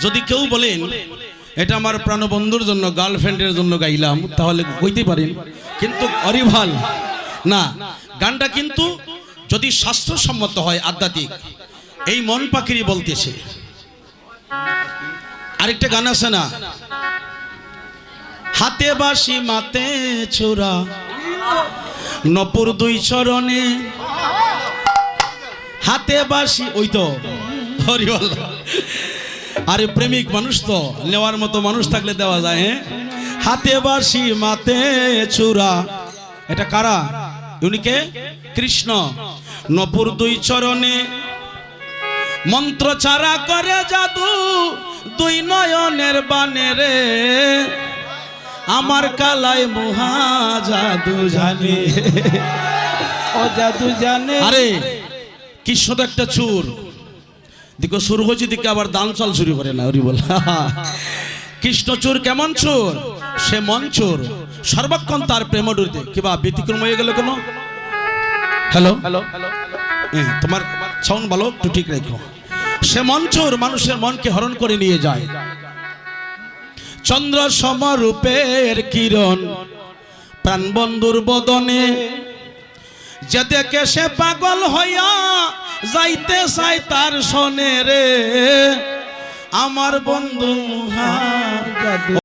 যদি কেউ বলেন এটা আমার প্রাণবন্ধুর জন্য গার্লফ্রেন্ডের জন্য গাইলাম তাহলে কইতে পারেন, কিন্তু অরিভাল না, গানটা কিন্তু যদি শাস্ত্রসম্মত হয় আধ্যাত্মিক, এই মন পাখিরি বলতেছে। আরেকটা গান আছে না, হাতে বাঁশি মাতে ছোরা নপুর দুই চরণে, হাতে বাঁশি, ওই তো হরিবল। আরে প্রেমিক মানুষ তো, নেওয়ার মতো মানুষ থাকলে দেওয়া যায়। হ্যাঁ, হাতে বাঁশি মাতে চূড়া, এটা কারা? উনিকে কৃষ্ণ। নপুর দুই চরণে মন্ত্র চারা করে জাদু, দুই নয়নের বানে রে, আমার কালাই মহা জাদু জানে, ও জাদু জানে। আরে কৃষ্ণ তো একটা চোর, দেখো শুরু হয়েছে দিকে আবার দান চল শুরু করে না, ওরি বল। কৃষ্ণ চোর, কেমন চোর? সে মন চোর, সর্বক্ষণ তার প্রেম ডুরতে। কিবা ব্যতিক্রম হয়ে গেল কোনো? হ্যালো হ্যালো, তোমার সাউন্ড ভালো, একটু ঠিক রেখো। সে মন চোর, মানুষের মনকে হরণ করে নিয়ে যায়। চন্দ্র সমরূপের কিরণ প্রাণবন্ধুর বদনে, যে দেখে সে পাগল হইয়া যাইতে চাই তার সনে রে, আমার বন্ধু মহা।